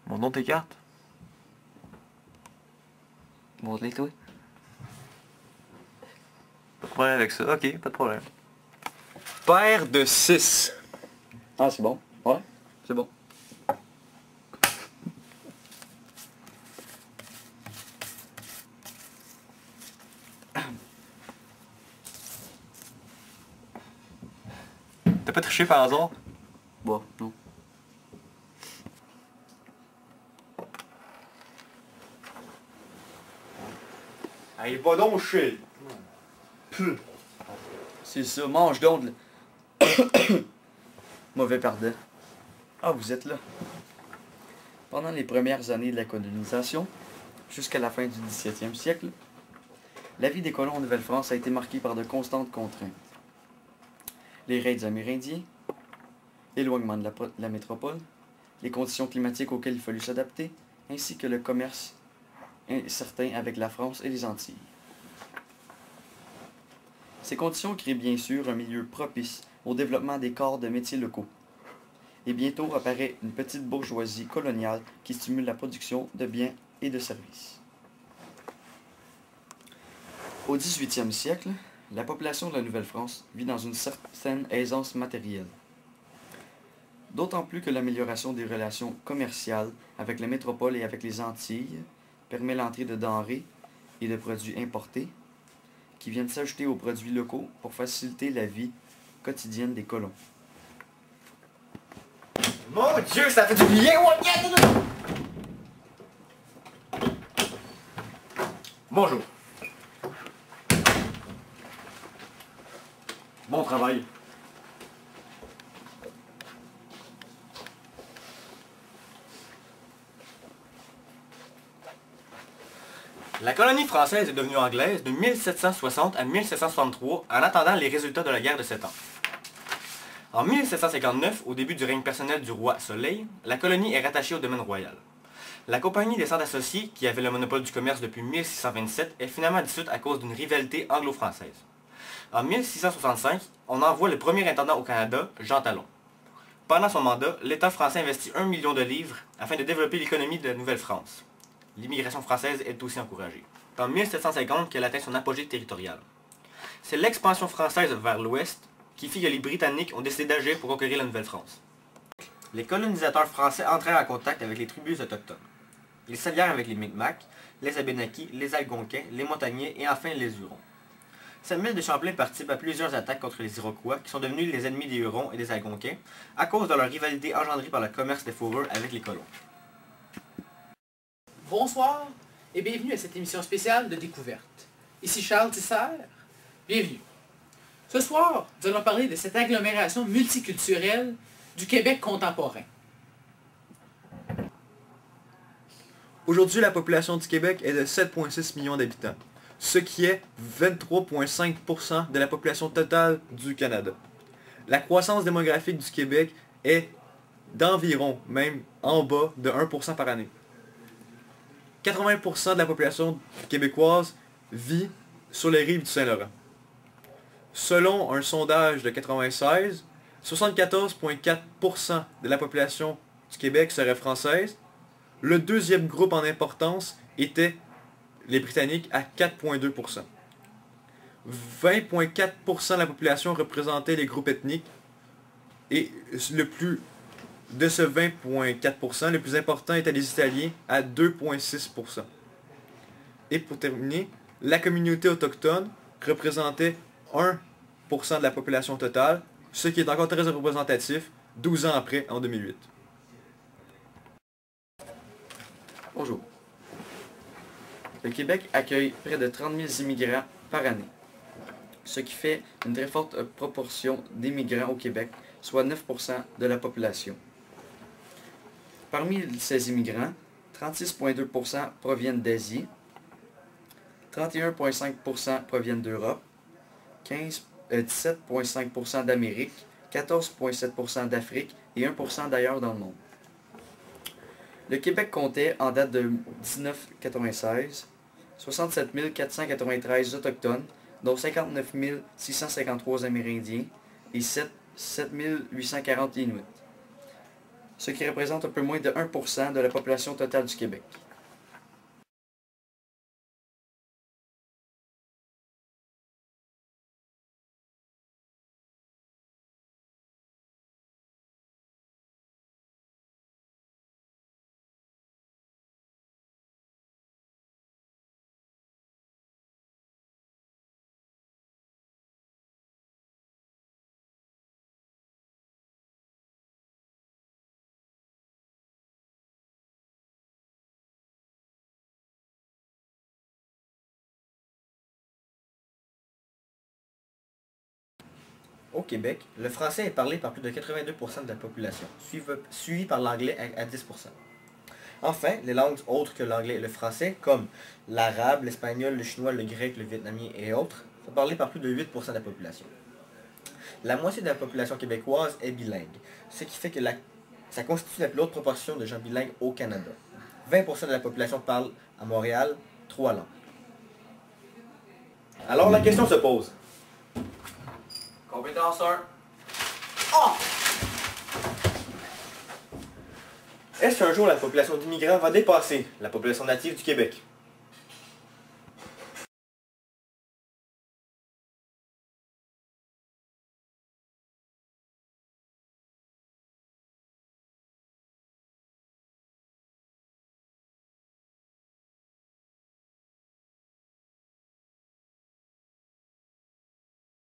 Montre tes cartes. Montre-les, toi. Pas de problème avec ça. Ok, pas de problème. Paire de 6. Ah, c'est bon. Ouais, c'est bon. T'as pas triché par hasard? Bon, non. Allez, pas donc chier. C'est ça, mange donc. Mauvais pardon. Ah, vous êtes là. Pendant les premières années de la colonisation, jusqu'à la fin du 17e siècle, la vie des colons en Nouvelle-France a été marquée par de constantes contraintes. Les raids amérindiens, l'éloignement de la métropole, les conditions climatiques auxquelles il fallut s'adapter, ainsi que le commerce incertain avec la France et les Antilles. Ces conditions créent bien sûr un milieu propice au développement des corps de métiers locaux. Et bientôt apparaît une petite bourgeoisie coloniale qui stimule la production de biens et de services. Au 18e siècle, la population de la Nouvelle-France vit dans une certaine aisance matérielle. D'autant plus que l'amélioration des relations commerciales avec la métropole et avec les Antilles permet l'entrée de denrées et de produits importés qui viennent s'ajouter aux produits locaux pour faciliter la vie quotidienne des colons. Mon Dieu, ça fait du bien! Bonjour. Bon travail. La colonie française est devenue anglaise de 1760 à 1763 en attendant les résultats de la guerre de 7 ans. En 1759, au début du règne personnel du roi Soleil, la colonie est rattachée au domaine royal. La Compagnie des Centres Associés, qui avait le monopole du commerce depuis 1627, est finalement dissoute à cause d'une rivalité anglo-française. En 1665, on envoie le premier intendant au Canada, Jean Talon. Pendant son mandat, l'État français investit 1 million de livres afin de développer l'économie de la Nouvelle-France. L'immigration française est aussi encouragée. C'est en 1750 qu'elle atteint son apogée territorial. C'est l'expansion française vers l'ouest qui fit que les Britanniques ont décidé d'agir pour conquérir la Nouvelle-France. Les colonisateurs français entrèrent en contact avec les tribus autochtones. Ils s'allièrent avec les Micmacs, les Abénaquis, les Algonquins, les Montagnais et enfin les Hurons. Samuel de Champlain participe à plusieurs attaques contre les Iroquois, qui sont devenus les ennemis des Hurons et des Algonquins, à cause de leur rivalité engendrée par le commerce des fourrures avec les colons. Bonsoir et bienvenue à cette émission spéciale de découverte. Ici Charles Tissère, bienvenue. Ce soir, nous allons parler de cette agglomération multiculturelle du Québec contemporain. Aujourd'hui, la population du Québec est de 7,6 millions d'habitants, ce qui est 23,5% de la population totale du Canada. La croissance démographique du Québec est d'environ, même en bas, de 1% par année. 80% de la population québécoise vit sur les rives du Saint-Laurent. Selon un sondage de 96, 74,4% de la population du Québec serait française. Le deuxième groupe en importance était les Britanniques à 4,2%. 20,4% de la population représentait les groupes ethniques et de ce 20,4%, le plus important était les Italiens à 2,6%. Et pour terminer, la communauté autochtone représentait 1% de la population totale, ce qui est encore très représentatif 12 ans après, en 2008. Bonjour. Le Québec accueille près de 30 000 immigrants par année, ce qui fait une très forte proportion d'immigrants au Québec, soit 9% de la population. Parmi ces immigrants, 36,2% proviennent d'Asie, 31,5% proviennent d'Europe, 17,5% d'Amérique, 14,7% d'Afrique et 1% d'ailleurs dans le monde. Le Québec comptait, en date de 1996, 67 493 autochtones, dont 59 653 Amérindiens et 7 840 Inuits. ce qui représente un peu moins de 1% de la population totale du Québec. Au Québec, le français est parlé par plus de 82% de la population, suivi par l'anglais à 10%. Enfin, les langues autres que l'anglais et le français, comme l'arabe, l'espagnol, le chinois, le grec, le vietnamien et autres, sont parlés par plus de 8% de la population. La moitié de la population québécoise est bilingue, ce qui fait que ça constitue la plus haute proportion de gens bilingues au Canada. 20% de la population parle à Montréal 3 langues. Alors la question se pose. Compétence 1. Oh! Est-ce qu'un jour la population d'immigrants va dépasser la population native du Québec?